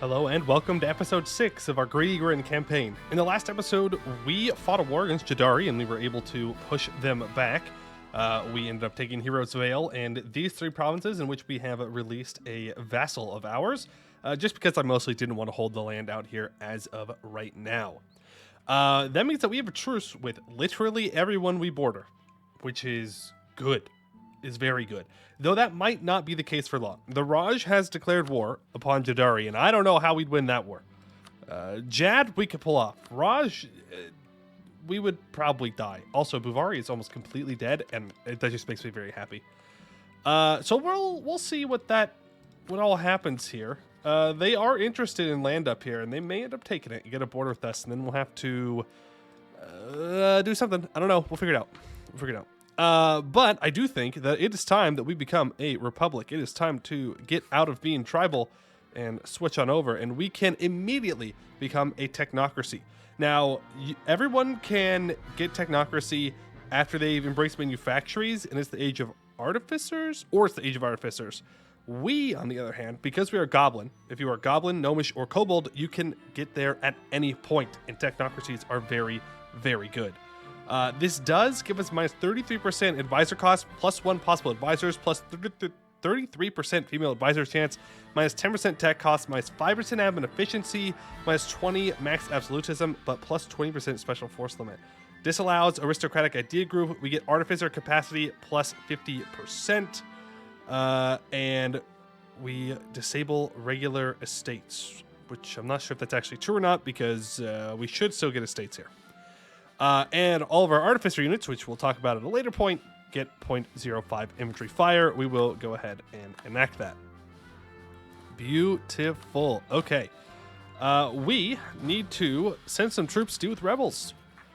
Hello and welcome to episode 6 of our Grin campaign. In the last episode, we fought a war against Jadari and we were able to push them back. We ended up taking Heroes Vale and these 3 provinces in which we have released a vassal of ours, just because I mostly didn't want to hold the land out here as of right now. That means that we have a truce with literally everyone we border, which is good. Is very good. Though that might not be the case for long. The Raj has declared war upon Jadari, and I don't know how we'd win that war. Jad, we could pull off. Raj, we would probably die. Also, Buvari is almost completely dead, and that just makes me very happy. So we'll see what all happens here. They are interested in land up here, and they may end up taking it and get a border with us, and then we'll have to do something. I don't know. We'll figure it out. But I do think that it is time that we become a republic. It is time to get out of being tribal and switch on over, and we can immediately become a technocracy. Now, everyone can get technocracy after they've embraced manufactories, and it's the age of artificers, or it's the age of artificers. We, on the other hand, because we are goblin, if you are goblin, gnomish, or kobold, you can get there at any point, and technocracies are very, very good. This does give us minus 33% advisor cost, plus 1 possible advisors, plus 33% female advisor chance, minus 10% tech cost, minus 5% admin efficiency, minus 20 max absolutism, but plus 20% special force limit. Disallows aristocratic idea group. We get artificer capacity plus 50%, and we disable regular estates, which I'm not sure if that's actually true or not, because we should still get estates here. And all of our artificer units, which we'll talk about at a later point, get 0.05 infantry fire. We will go ahead and enact that. Beautiful. Okay. We need to send some troops to deal with rebels.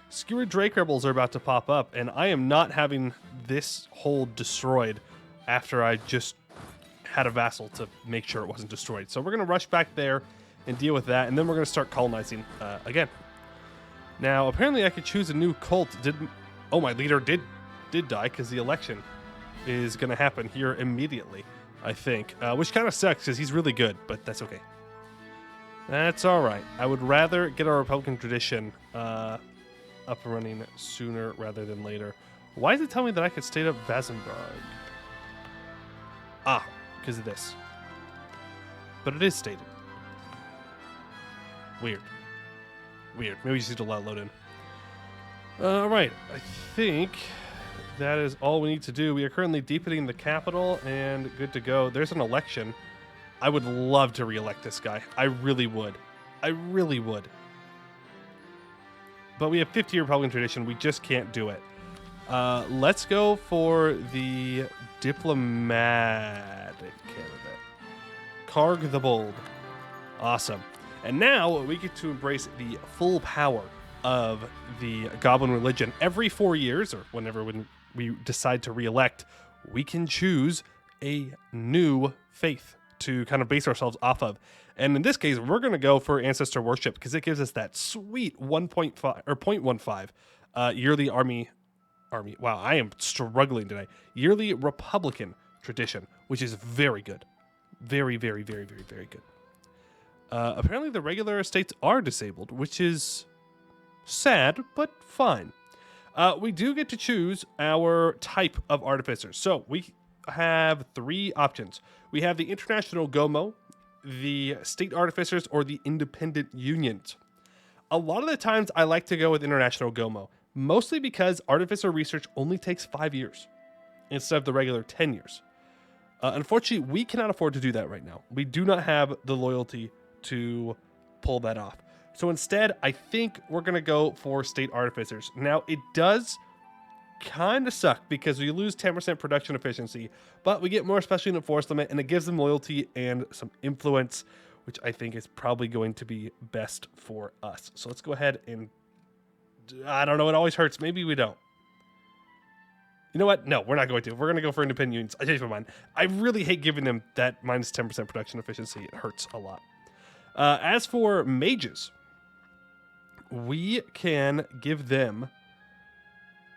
Skewered Drake rebels are about to pop up, and I am not having this hold destroyed after I just had a vassal to make sure it wasn't destroyed. So we're going to rush back there and deal with that, and then we're going to start colonizing again. Now, apparently I could choose a new cult. My leader did die because the election is going to happen here immediately, I think. Which kind of sucks because he's really good, but that's okay. That's all right. I would rather get our Republican tradition up and running sooner rather than later. Why does it tell me that I could stay up Vasenbrog? Because of this. But it is stated. Weird. Maybe we just need to allow load in. Alright, I think that is all we need to do. We are currently deepening the capital and good to go. There's an election. I would love to re-elect this guy. I really would. But we have 50 Republican tradition. We just can't do it. Let's go for the diplomatic candidate. Karg the Bold. Awesome. And now we get to embrace the full power of the Goblin religion. Every 4 years, or whenever we decide to re-elect, we can choose a new faith to kind of base ourselves off of. And in this case, we're going to go for ancestor worship because it gives us that sweet 1.5 or 0.15 yearly army. Wow, I am struggling today. Yearly Republican tradition, which is very good. Very, very, very, very, very good. Apparently the regular estates are disabled, which is sad, but fine. We do get to choose our type of artificers. So we have 3 options. We have the International Gomo, the State Artificers, or the Independent Unions. A lot of the times I like to go with International Gomo, mostly because artificer research only takes 5 years instead of the regular 10 years. Unfortunately, we cannot afford to do that right now. We do not have the loyalty to pull that off. So instead, I think we're going to go for State Artificers. Now, it does kind of suck because we lose 10% production efficiency, but we get more special unit force limit, and it gives them loyalty and some influence, which I think is probably going to be best for us. So let's go ahead and, I don't know, it always hurts. Maybe we don't. You know what? No, we're not going to. We're going to go for independent unions. I changed my mind. I really hate giving them that minus 10% production efficiency. It hurts a lot. As for mages, we can give them,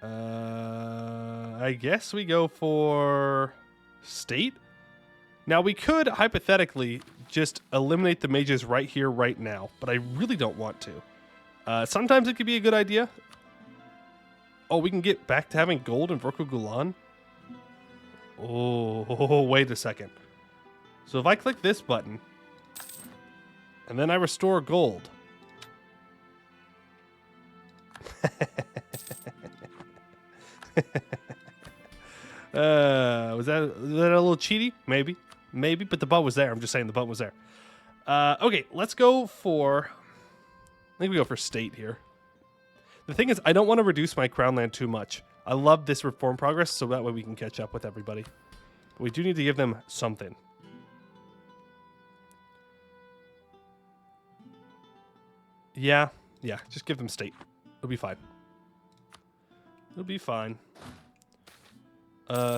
I guess we go for state. Now we could hypothetically just eliminate the mages right here, right now, but I really don't want to. Sometimes it could be a good idea. Oh, we can get back to having gold in Vorku Gulan? Oh, wait a second. So if I click this button, and then I restore gold. Was that a little cheaty? Maybe, but the button was there. I'm just saying the button was there. Okay, let's go for, I think we go for state here. The thing is, I don't want to reduce my crown land too much. I love this reform progress, so that way we can catch up with everybody. But we do need to give them something. Yeah, just give them state. It'll be fine. It'll be fine.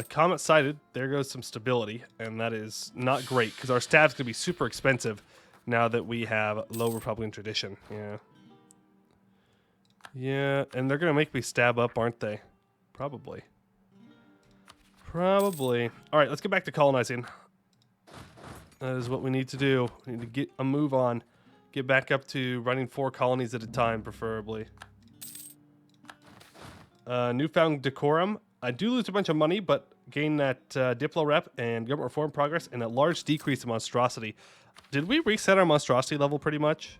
Comet sighted. There goes some stability, and that is not great because our staff's gonna be super expensive now that we have low Republican tradition. Yeah, and they're gonna make me stab up, aren't they? Probably. All right, let's get back to colonizing. That is what we need to do. We need to get a move on. Get back up to running 4 colonies at a time, preferably. Newfound decorum. I do lose a bunch of money, but gain that Diplo rep and government reform progress and a large decrease in monstrosity. Did we reset our monstrosity level pretty much?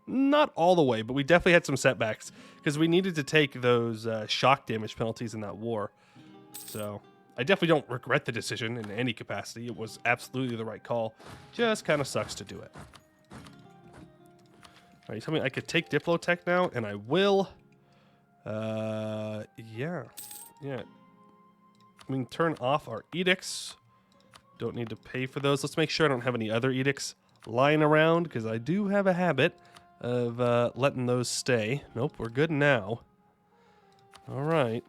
Not all the way, but we definitely had some setbacks because we needed to take those shock damage penalties in that war. So I definitely don't regret the decision in any capacity. It was absolutely the right call. Just kind of sucks to do it. All right, you tell me I could take Diplotech now, and I will. Yeah. I mean, turn off our edicts. Don't need to pay for those. Let's make sure I don't have any other edicts lying around, because I do have a habit of letting those stay. Nope, we're good now. All right.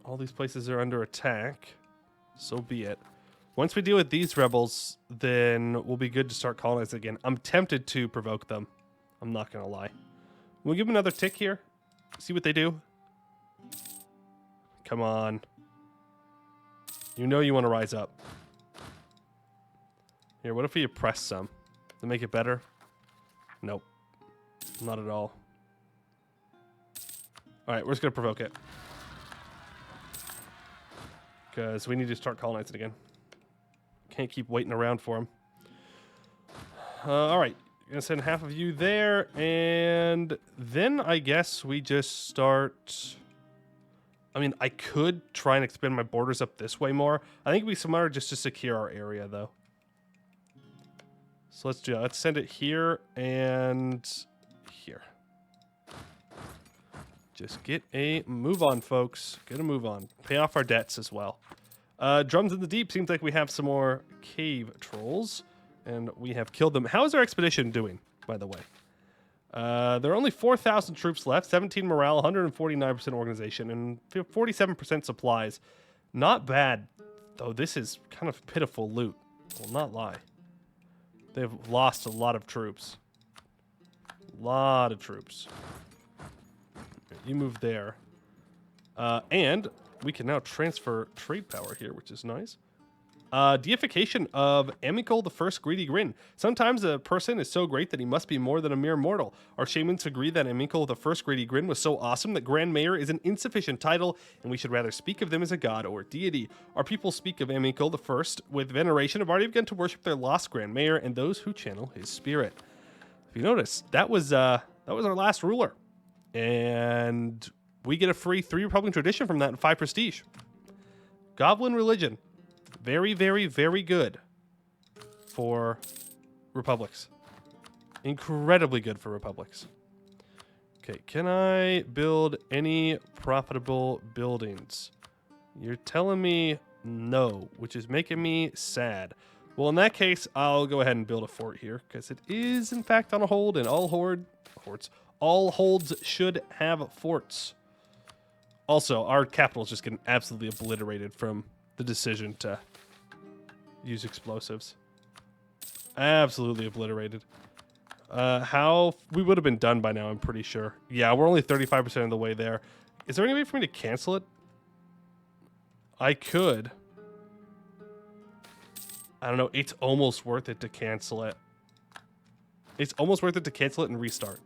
All these places are under attack. So be it. Once we deal with these rebels, then we'll be good to start colonizing again. I'm tempted to provoke them. I'm not going to lie. We'll give them another tick here. See what they do. Come on. You know you want to rise up. Here, what if we oppress some? To make it better? Nope. Not at all. Alright, we're just going to provoke it. Because we need to start colonizing again. Can't keep waiting around for them. Alright, gonna send half of you there, and then I guess we just start. I mean, I could try and expand my borders up this way more. I think it'd be smarter just to secure our area, though. So let's do that. Let's send it here and here. Just get a move on, folks. Get a move on. Pay off our debts as well. Drums in the Deep. Seems like we have some more cave trolls, and we have killed them. How is our expedition doing, by the way? There are only 4,000 troops left, 17 morale, 149% organization, and 47% supplies. Not bad, though this is kind of pitiful loot. Will not lie. They've lost a lot of troops. You move there. And we can now transfer trade power here, which is nice. Deification of Emikol the First Greedy Grin. Sometimes a person is so great that he must be more than a mere mortal. Our shamans agree that Emikol the First Greedy Grin was so awesome that Grand Mayor is an insufficient title, and we should rather speak of them as a god or deity. Our people speak of Emikol the First with veneration, have already begun to worship their lost Grand Mayor and those who channel his spirit. If you notice, that was our last ruler, and we get a free 3 Republican tradition from that and 5 prestige. Goblin religion. Very, very, very good for republics. Incredibly good for republics. Okay, can I build any profitable buildings? You're telling me no, which is making me sad. Well, in that case, I'll go ahead and build a fort here, because it is, in fact, on a hold, and all holds should have forts. Also, our capital is just getting absolutely obliterated from the decision to use explosives. Absolutely obliterated. How we would have been done by now, I'm pretty sure. Yeah, we're only 35% of the way there. Is there any way for me to cancel it? I could. I don't know. It's almost worth it to cancel it. It's almost worth it to cancel it and restart.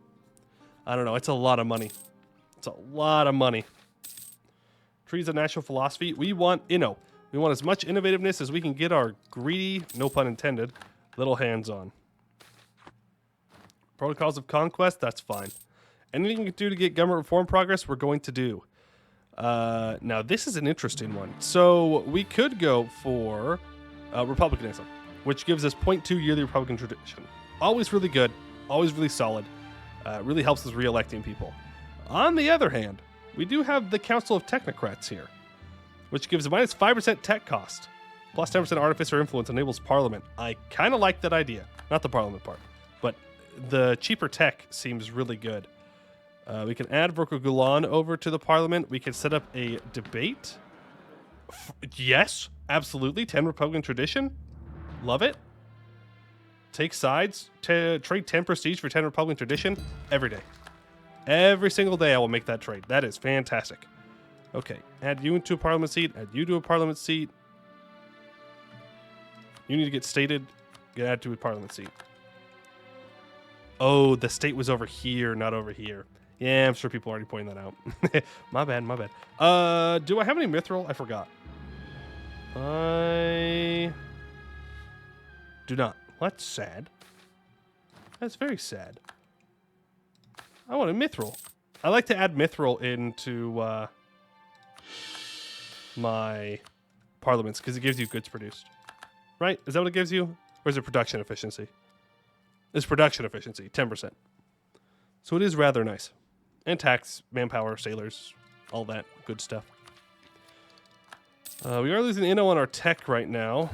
I don't know. It's a lot of money. It's a lot of money. Trees of national philosophy. We want inno. We want as much innovativeness as we can get our greedy, no pun intended, little hands on. Protocols of conquest. That's fine. Anything we can do to get government reform progress, we're going to do. Now, this is an interesting one. So we could go for republicanism, which gives us 0.2 yearly Republican tradition. Always really good. Always really solid. Really helps us re-electing people. On the other hand, we do have the Council of Technocrats here, which gives a minus 5% tech cost, plus 10% artificer influence, enables parliament. I kind of like that idea. Not the parliament part, but the cheaper tech seems really good. We can add Vorko Gulan over to the parliament. We can set up a debate. Yes, absolutely. 10 Republican tradition. Love it. Take sides. Trade 10 prestige for 10 Republican tradition every day. Every single day I will make that trade. That is fantastic. Okay, add you into a parliament seat. Add you to a parliament seat. You need to get stated. Get added to a parliament seat. Oh, the state was over here, not over here. Yeah, I'm sure people already pointed that out. My bad, my bad. Do I have any mithril? I forgot. I do not. Well, that's sad. That's very sad. I want a mithril. I like to add mithril into my parliaments because it gives you goods produced. Right? Is that what it gives you? Or is it production efficiency? It's production efficiency, 10%. So it is rather nice. And tax, manpower, sailors, all that good stuff. We are losing inno on our tech right now.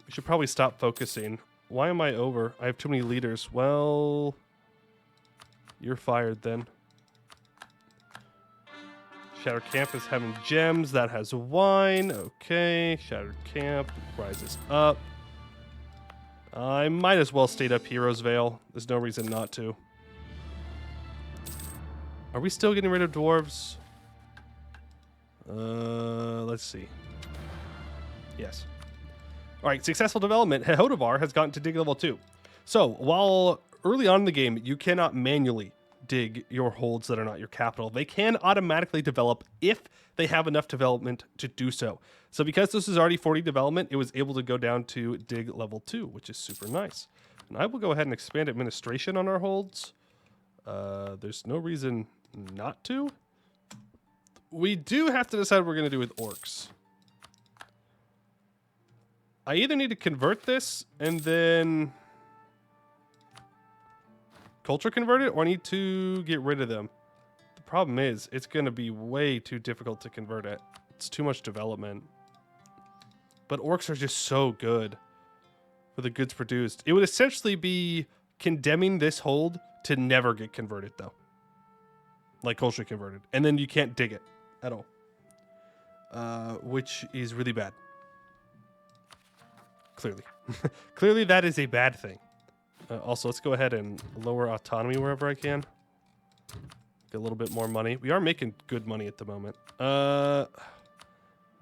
We should probably stop focusing. Why am I over? I have too many leaders. Well, you're fired then. Shattered Camp is having gems. That has wine. Okay. Shattered Camp rises up. I might as well stay up Heroes Vale. There's no reason not to. Are we still getting rid of dwarves? Let's see. Yes. All right, successful development. Hodovar has gotten to dig level 2. So while early on in the game, you cannot manually dig your holds that are not your capital, they can automatically develop if they have enough development to do so. So because this is already 40 development, it was able to go down to dig level 2, which is super nice. And I will go ahead and expand administration on our holds. There's no reason not to. We do have to decide what we're going to do with orcs. I either need to convert this and then culture convert it, or I need to get rid of them. The problem is it's going to be way too difficult to convert it. It's too much development. But orcs are just so good for the goods produced. It would essentially be condemning this hold to never get converted, though. Like culture converted. And then you can't dig it at all. Which is really bad. Clearly. Clearly that is a bad thing. Also, let's go ahead and lower autonomy wherever I can. Get a little bit more money. We are making good money at the moment.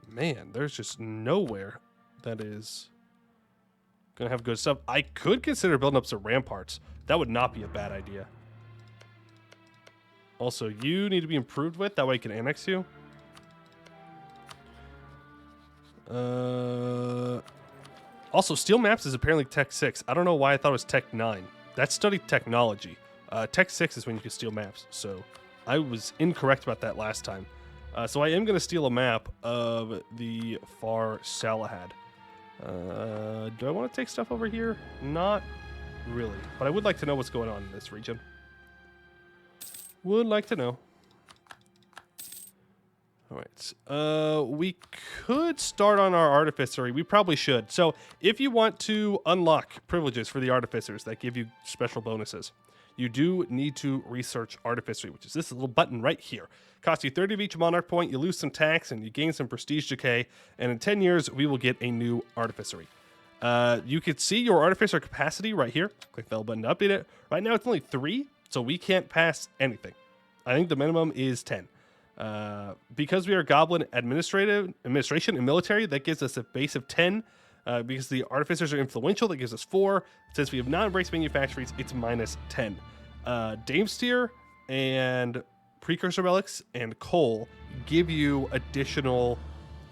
Man, there's just nowhere that is going to have good stuff. I could consider building up some ramparts. That would not be a bad idea. Also, you need to be improved with. That way I can annex you. Also, Steel Maps is apparently Tech 6. I don't know why I thought it was Tech 9. That's study technology. Tech 6 is when you can steal maps. So I was incorrect about that last time. So I am going to steal a map of the Far Salahad. Do I want to take stuff over here? Not really. But I would like to know what's going on in this region. Would like to know. All right. We could start on our artificery. We probably should. So if you want to unlock privileges for the artificers that give you special bonuses, you do need to research artificery, which is this little button right here. Costs you 30 of each monarch point. You lose some tax and you gain some prestige decay. And in 10 years, we will get a new artificery. You could see your artificer capacity right here. Click the L button to update it. Right now, it's only 3, so we can't pass anything. I think the minimum is 10. Because we are Goblin administration and military, that gives us a base of 10. Because the artificers are influential, that gives us 4. Since we have not embraced manufactories, it's minus 10. Damestier and precursor relics and coal give you additional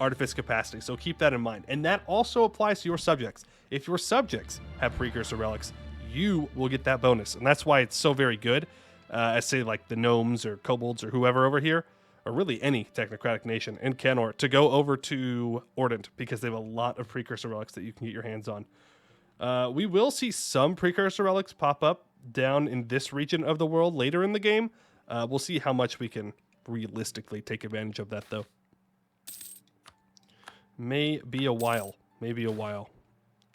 artifice capacity, so keep that in mind. And that also applies to your subjects. If your subjects have precursor relics, you will get that bonus, and that's why it's so very good. As say like the gnomes or kobolds or whoever over here, or really any technocratic nation in Canor, to go over to Ordent, because they have a lot of precursor relics that you can get your hands on. We will see some precursor relics pop up down in this region of the world later in the game. We'll see how much we can realistically take advantage of that, though. May be a while. Maybe a while.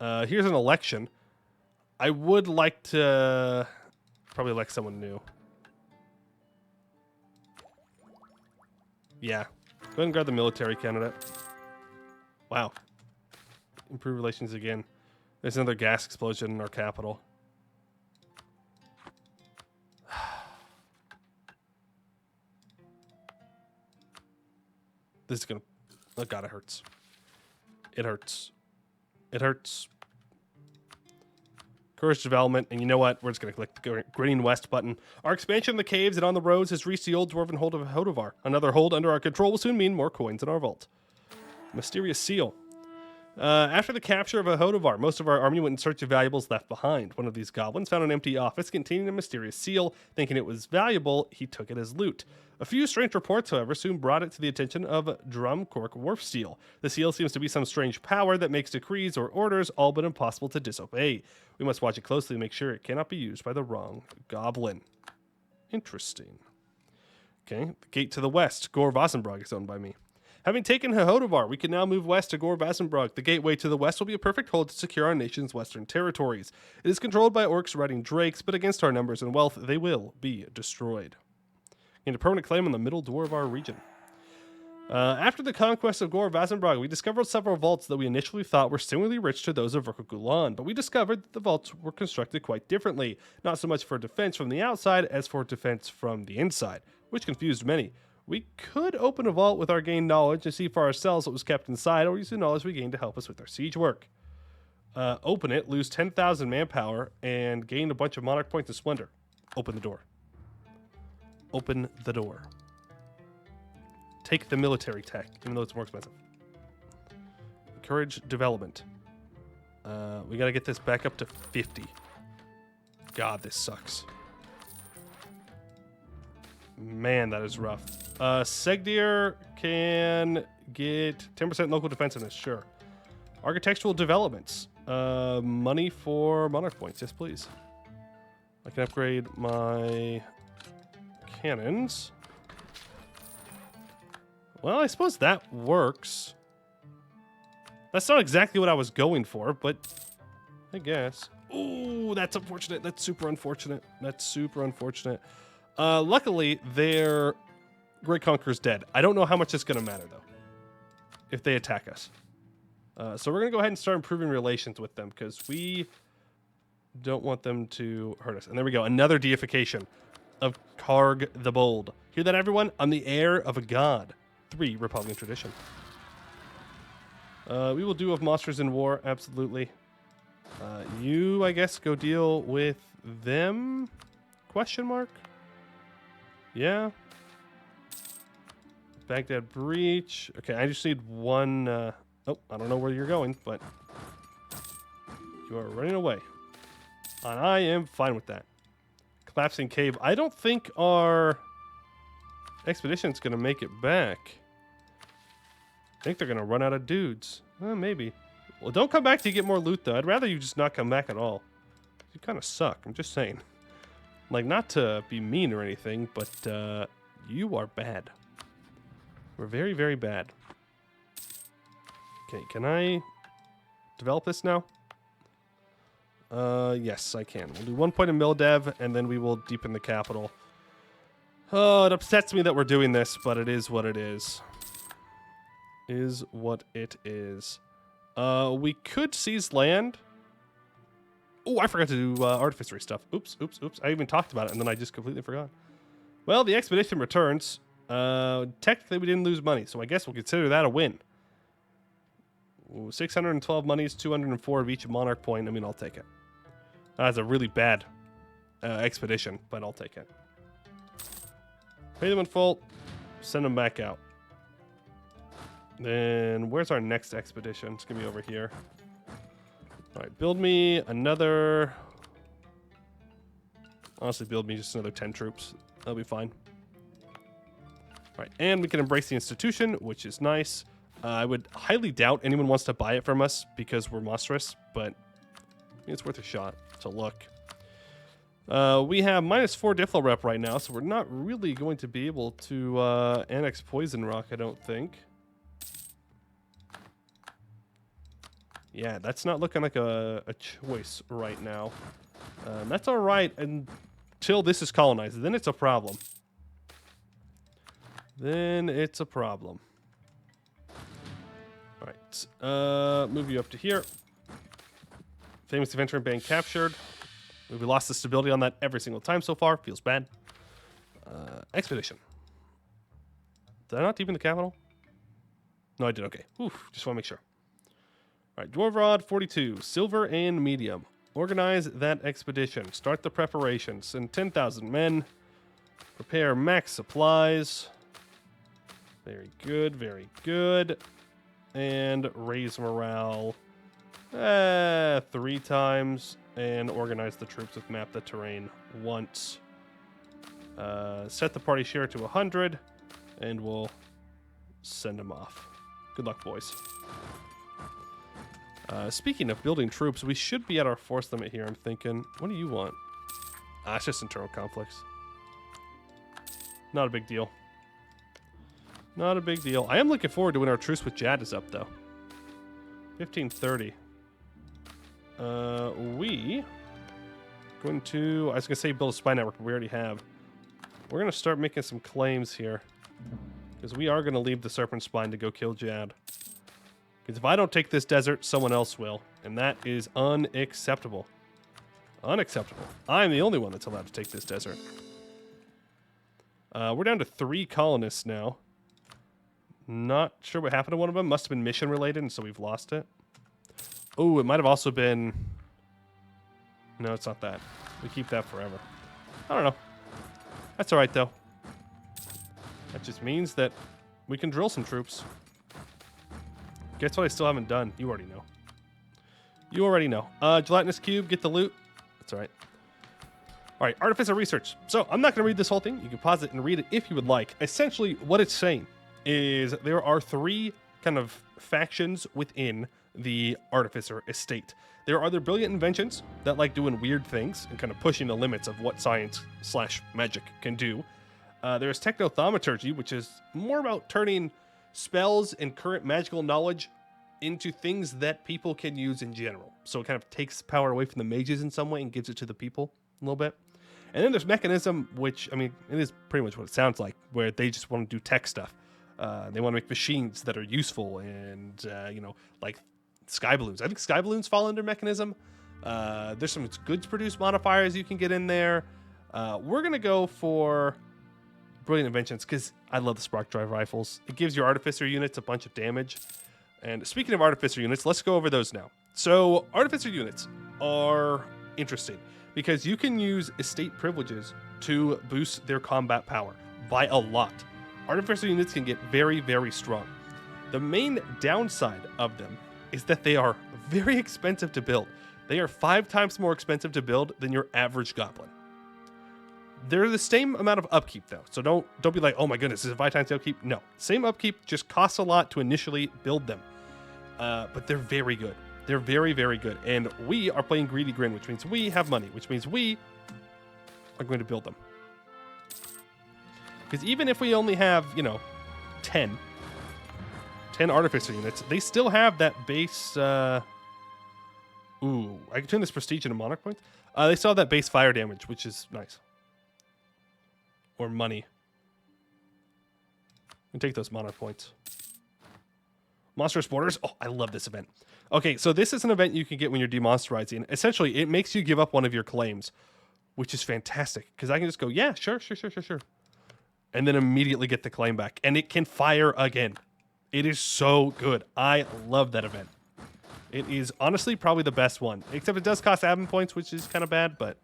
Here's an election. I would like to probably elect someone new. Yeah. Go ahead and grab the military candidate. Wow. Improve relations again. There's another gas explosion in our capital. This is gonna... Oh god, it hurts. It hurts. It hurts. Courage development, and you know what? We're just going to click the green west button. Our expansion in the caves and on the roads has reached the old dwarven hold of Hodovar. Another hold under our control will soon mean more coins in our vault. Mysterious seal. After the capture of Hodovar, most of our army went in search of valuables left behind. One of these goblins found an empty office containing a mysterious seal. Thinking it was valuable, he took it as loot. A few strange reports, however, soon brought it to the attention of Drumcork Wharfsteel. The seal seems to be some strange power that makes decrees or orders all but impossible to disobey. We must watch it closely to make sure it cannot be used by the wrong goblin. Interesting. Okay, the gate to the west, Gore Vasenbrog, is owned by me. Having taken Hodovar, we can now move west to Gore Vasenbrog. The gateway to the west will be a perfect hold to secure our nation's western territories. It is controlled by orcs riding drakes, but against our numbers and wealth, they will be destroyed. Gained a permanent claim on the middle dwarvar region. After the conquest of Gore Vasenbrog, we discovered several vaults that we initially thought were similarly rich to those of Urkugulan, but we discovered that the vaults were constructed quite differently, not so much for defense from the outside as for defense from the inside, which confused many. We could open a vault with our gained knowledge and see for ourselves what was kept inside, or use the knowledge we gained to help us with our siege work. Open it, lose 10,000 manpower, and gain a bunch of monarch points of splendor. Open the door. Open the door. Take the military tech, even though it's more expensive. Encourage development. We gotta get this back up to 50. God, this sucks. Man, that is rough. Segdir can get 10% local defensiveness, sure. Architectural developments. Money for monarch points, yes please. I can upgrade my cannons. Well, I suppose that works. That's not exactly what I was going for, but I guess. Ooh, that's unfortunate. That's super unfortunate. That's super unfortunate. Luckily, their Great Conqueror's dead. I don't know how much it's going to matter, though, if they attack us. So we're going to go ahead and start improving relations with them, because we don't want them to hurt us. And there we go. Another deification of Karg the Bold. Hear that, everyone? I'm the heir of a god. 3 Republican tradition. We will do of monsters in war, absolutely. You, I guess, go deal with them? Question mark? Yeah. Baghdad breach. Okay, I just need one. Oh, I don't know where you're going, but you are running away. And I am fine with that. Collapsing cave. I don't think our expedition's going to make it back. I think they're going to run out of dudes. Maybe. Well, don't come back to get more loot, though. I'd rather you just not come back at all. You kind of suck. I'm just saying. Like, not to be mean or anything, but you are bad. We're very, very bad. Okay, can I develop this now? Yes, I can. We'll do 1 point in mill dev, and then we will deepen the capital. Oh, it upsets me that we're doing this, but it is what it is. Is what it is. We could seize land. Oh, I forgot to do artificery stuff. Oops. I even talked about it, and then I just completely forgot. Well, the expedition returns. Technically, we didn't lose money, so I guess we'll consider that a win. Ooh, 612 monies, 204 of each monarch point. I mean, I'll take it. That's a really bad expedition, but I'll take it. Pay them in full. Send them back out. Then where's our next expedition? It's going to be over here. All right, build me another... Honestly, build me just another 10 troops. That'll be fine. All right, and we can embrace the institution, which is nice. I would highly doubt anyone wants to buy it from us because we're monstrous, but I mean, it's worth a shot to look. We have -4 Difflo rep right now, so we're not really going to be able to annex Poison Rock, I don't think. Yeah, that's not looking like a choice right now. That's all right until this is colonized. Then it's a problem. Then it's a problem. All right, move you up to here. Famous adventuring band captured. We lost the stability on that every single time so far. Feels bad. Expedition. Did I not deepen the capital? No, I did. Okay. Oof, just want to make sure. All right, Dwarf Rod 42, silver and medium. Organize that expedition. Start the preparations. Send 10,000 men. Prepare max supplies. Very good, very good. And raise morale 3 times. And organize the troops with map the terrain once. Set the party share to 100. And we'll send them off. Good luck, boys. Speaking of building troops, we should be at our force limit here, I'm thinking. What do you want? It's just internal conflicts. Not a big deal. Not a big deal. I am looking forward to when our truce with Jad is up, though. 1530. We... Going to... I was going to say build a spy network, but we already have. We're going to start making some claims here. Because we are going to leave the Serpent Spine to go kill Jad. Because if I don't take this desert, someone else will. And that is unacceptable. Unacceptable. I'm the only one that's allowed to take this desert. We're down to 3 colonists now. Not sure what happened to one of them. Must have been mission related, and so we've lost it. Oh, it might have also been... No, it's not that. We keep that forever. I don't know. That's alright, though. That just means that we can drill some troops. Guess what I still haven't done? You already know. You already know. Gelatinous Cube, get the loot. That's alright. Alright, Artificer Research. So, I'm not going to read this whole thing. You can pause it and read it if you would like. Essentially, what it's saying is there are 3 kind of factions within the Artificer estate. There are the brilliant inventions that like doing weird things and kind of pushing the limits of what science/magic can do. There's Techno-Thaumaturgy, which is more about turning spells and current magical knowledge into things that people can use in general. So it kind of takes power away from the mages in some way and gives it to the people a little bit. And then there's Mechanism, which, I mean, it is pretty much what it sounds like, where they just want to do tech stuff. They want to make machines that are useful and, you know, like sky balloons. I think sky balloons fall under Mechanism. There's some goods produce modifiers you can get in there. We're going to go for brilliant inventions because I love the spark drive rifles. It gives your artificer units a bunch of damage. And speaking of artificer units, let's go over those now. So artificer units are interesting because you can use estate privileges to boost their combat power by a lot. Artificer units can get very, very strong. The main downside of them is that they are very expensive to build. They are 5 times more expensive to build than your average goblin. They're the same amount of upkeep, though. So don't be like, oh my goodness, is it 5 times the upkeep? No. Same upkeep, just costs a lot to initially build them. But they're very good. They're very, very good. And we are playing Greedy Grin, which means we have money, which means we are going to build them. Because even if we only have, you know, 10 Artificer units, they still have that base... Ooh, I can turn this Prestige into Monarch points. They still have that base fire damage, which is nice. Or money. And take those Monarch points. Monstrous Borders. Oh, I love this event. Okay, so this is an event you can get when you're demonsterizing. Essentially, it makes you give up one of your claims, which is fantastic. Because I can just go, yeah, sure. And then immediately get the claim back. And it can fire again. It is so good. I love that event. It is honestly probably the best one, except it does cost admin points, which is kind of bad, but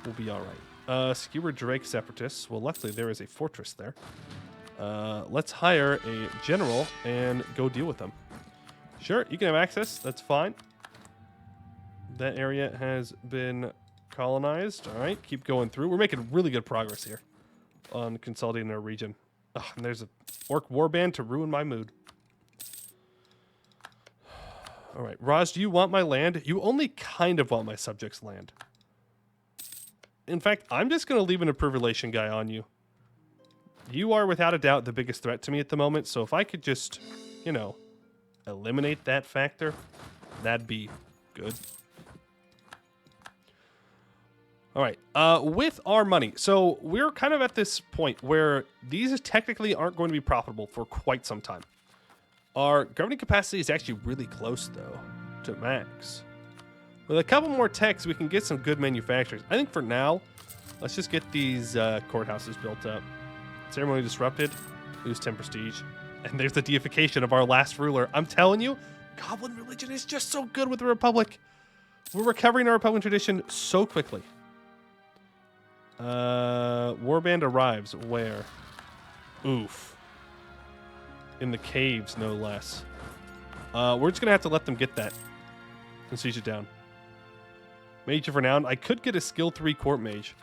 we'll be all right. Skewer Drake Separatists. Well, luckily there is a fortress there. Let's hire a general and go deal with them. Sure, you can have access. That's fine. That area has been colonized. All right, keep going through. We're making really good progress here on consolidating our region. Oh, and there's a orc warband to ruin my mood. All right, Raj, do you want my land? You only kind of want my subjects' land. In fact, I'm just going to leave an approved relation guy on you. You are without a doubt the biggest threat to me at the moment, so if I could just, you know, eliminate that factor, that'd be good. All right, with our money, so we're kind of at this point where these technically aren't going to be profitable for quite some time. Our governing capacity is actually really close, though, to max. With a couple more techs, we can get some good manufacturers. I think for now, let's just get these courthouses built up. Ceremony disrupted, lose 10 prestige. And there's the deification of our last ruler. I'm telling you, Goblin religion is just so good with the Republic. We're recovering our Republican tradition so quickly. Warband arrives where? Oof. In the caves, no less. We're just going to have to let them get that and siege it down. Mage of Renown. I could get a skill 3 court mage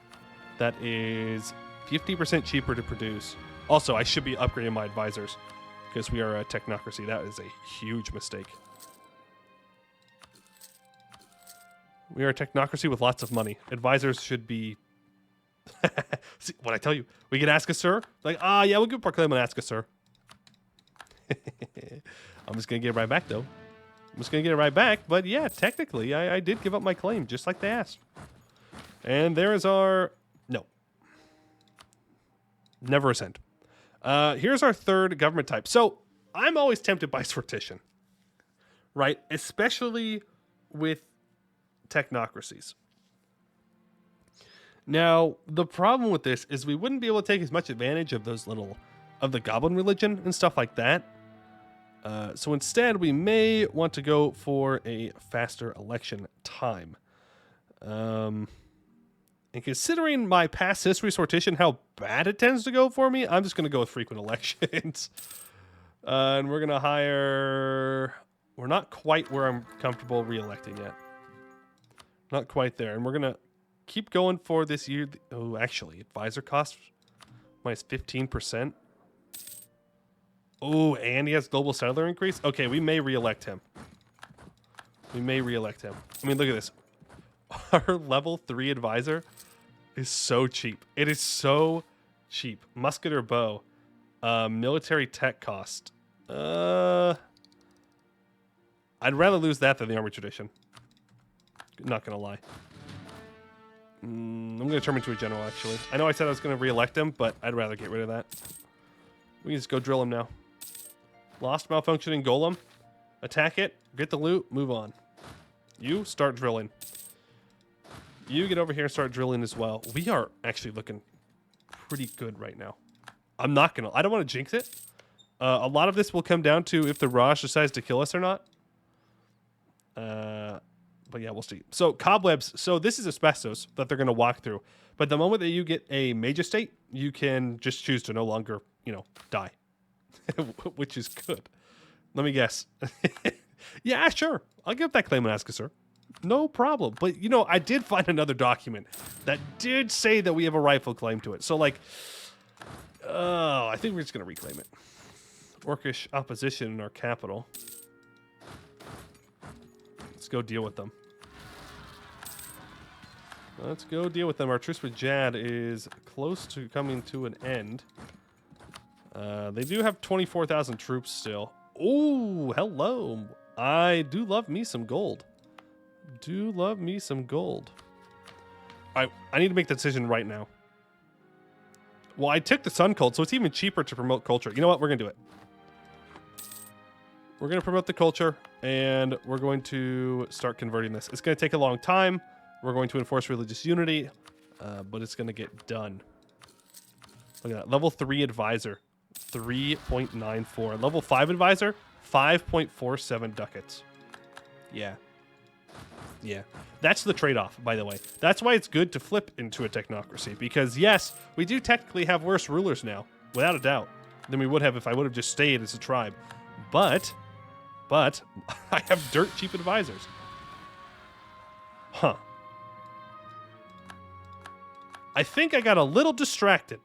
that is 50% cheaper to produce. Also, I should be upgrading my advisors because we are a technocracy. That is a huge mistake. We are a technocracy with lots of money. Advisors should be... See, what I tell you, we can ask a sir. Like, yeah, we'll give Proclaim and ask a sir. I'm just going to get it right back, though. I'm just going to get it right back. But yeah, technically, I did give up my claim, just like they asked. And there is our... No. Never ascend. Here's our third government type. So, I'm always tempted by sortition. Right? Especially with technocracies. Now, the problem with this is we wouldn't be able to take as much advantage of those of the goblin religion and stuff like that. So instead, we may want to go for a faster election time. And considering my past history sortition, how bad it tends to go for me, I'm just going to go with frequent elections. And we're going to hire... We're not quite where I'm comfortable re-electing yet. Not quite there. And we're going to keep going for this year. Oh, actually, advisor cost minus 15%. Oh, and he has global settler increase. Okay, we may re-elect him. We may re-elect him. I mean, look at this. Our level 3 advisor is so cheap. It is so cheap. Musket or bow. Military tech cost. I'd rather lose that than the army tradition. Not gonna lie. I'm gonna turn him into a general, actually. I know I said I was gonna re-elect him, but I'd rather get rid of that. We can just go drill him now. Lost malfunctioning golem. Attack it. Get the loot. Move on. You start drilling. You get over here and start drilling as well. We are actually looking pretty good right now. I don't want to jinx it. A lot of this will come down to if the Raj decides to kill us or not. But yeah, we'll see. So cobwebs. So this is asbestos that they're going to walk through. But the moment that you get a mage estate, you can just choose to no longer, die. Which is good. Let me guess. Yeah, sure. I'll give that claim and ask a sir. No problem. But, I did find another document that did say that we have a rightful claim to it. So, I think we're just going to reclaim it. Orcish opposition in our capital. Let's go deal with them. Let's go deal with them. Our truce with Jad is close to coming to an end. They do have 24,000 troops still. Oh, hello. I do love me some gold. All right, I need to make the decision right now. Well, I took the Sun Cult, so it's even cheaper to promote culture. You know what? We're going to do it. We're going to promote the culture, and we're going to start converting this. It's going to take a long time. We're going to enforce religious unity, but it's going to get done. Look at that. Level 3 advisor, 3.94. Level 5 advisor, 5.47 ducats. Yeah. Yeah. That's the trade-off, by the way. That's why it's good to flip into a technocracy, because yes, we do technically have worse rulers now, without a doubt, than we would have if I would have just stayed as a tribe. But I have dirt cheap advisors. Huh. I think I got a little distracted.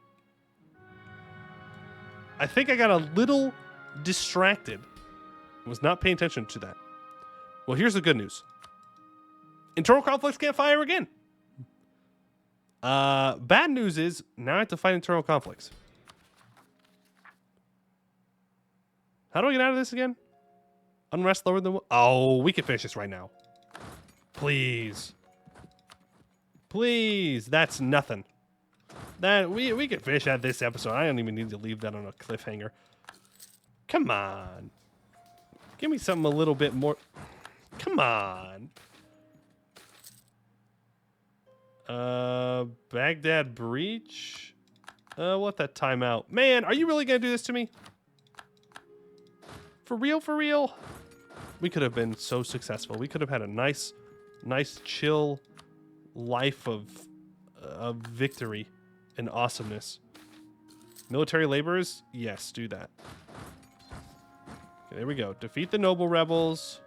I was not paying attention to that. Well, here's the good news. Internal conflicts can't fire again. Bad news is now I have to fight internal conflicts. How do I get out of this again? Unrest lower than... Oh, we can finish this right now. Please. Please. That's nothing. That we can finish out this episode. I don't even need to leave that on a cliffhanger. Come on. Give me something a little bit more... Come on. Baghdad breach. We'll let that time out. Man, are you really gonna do this to me? For real, for real? We could have been so successful. We could have had a nice, chill life of victory and awesomeness. Military laborers? Yes, do that. Okay, there we go. Defeat the noble rebels.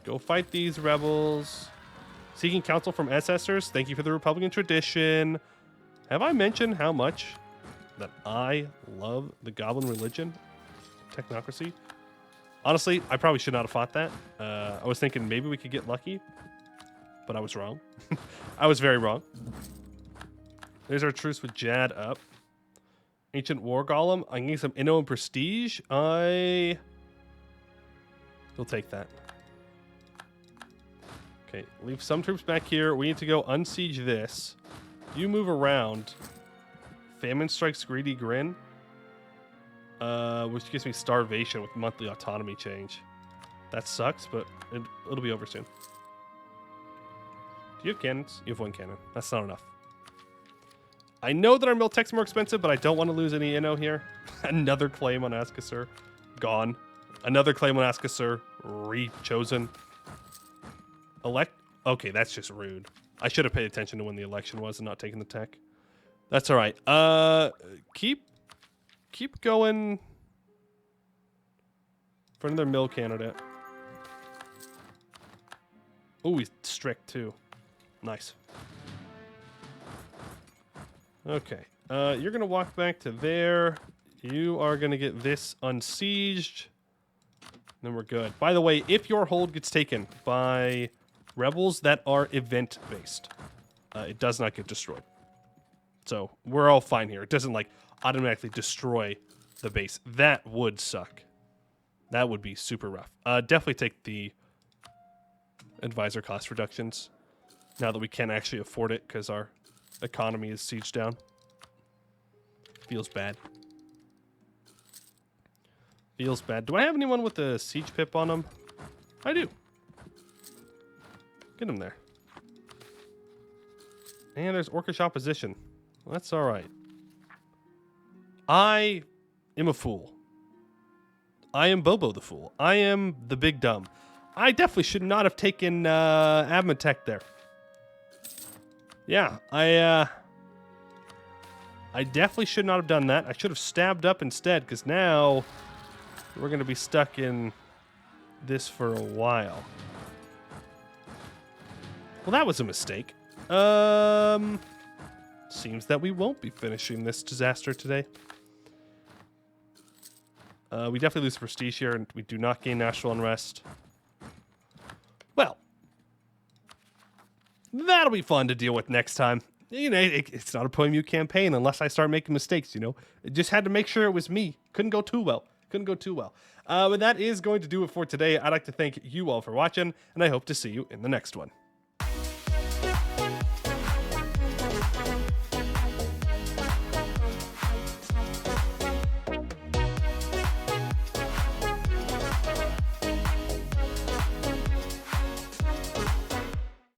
Go fight these rebels. Seeking counsel from ancestors. Thank you for the Republican tradition. Have I mentioned how much that I love the goblin religion? Technocracy. Honestly, I probably should not have fought that. I was thinking maybe we could get lucky, but I was wrong. I was very wrong. There's our truce with Jad up. Ancient War Golem. I can get some Inno and Prestige. We'll take that. Okay, leave some troops back here. We need to go unsiege this. You move around. Famine strikes greedy Grin. Which gives me starvation with monthly autonomy change. That sucks, but it'll be over soon. Do you have cannons? You have one cannon. That's not enough. I know that our mill tech's more expensive, but I don't want to lose any Inno here. Another claim on Askasur. Gone. Another claim on Askasur. Re-chosen. Okay, that's just rude. I should have paid attention to when the election was and not taking the tech. That's all right. Keep going for another mill candidate. Oh, he's strict too. Nice. Okay. You're going to walk back to there. You are going to get this unsieged. Then we're good. By the way, if your hold gets taken by rebels that are event-based, it does not get destroyed. So we're all fine here. It doesn't, like, automatically destroy the base. That would suck. That would be super rough. Definitely take the advisor cost reductions now that we can actually afford it because our economy is sieged down. Feels bad. Feels bad. Do I have anyone with a siege pip on them? I do. Get him there. And there's Orcish opposition. Well, that's all right. I am a fool. I am Bobo the fool. I am the big dumb. I definitely should not have taken Abmatech there. Yeah, I definitely should not have done that. I should have stabbed up instead, because now we're going to be stuck in this for a while. Well, that was a mistake. Seems that we won't be finishing this disaster today. We definitely lose prestige here, and we do not gain national unrest. Well, that'll be fun to deal with next time. You know, it's not a Poiuymew campaign unless I start making mistakes, you know. I just had to make sure it was me. Couldn't go too well. But that is going to do it for today. I'd like to thank you all for watching, and I hope to see you in the next one.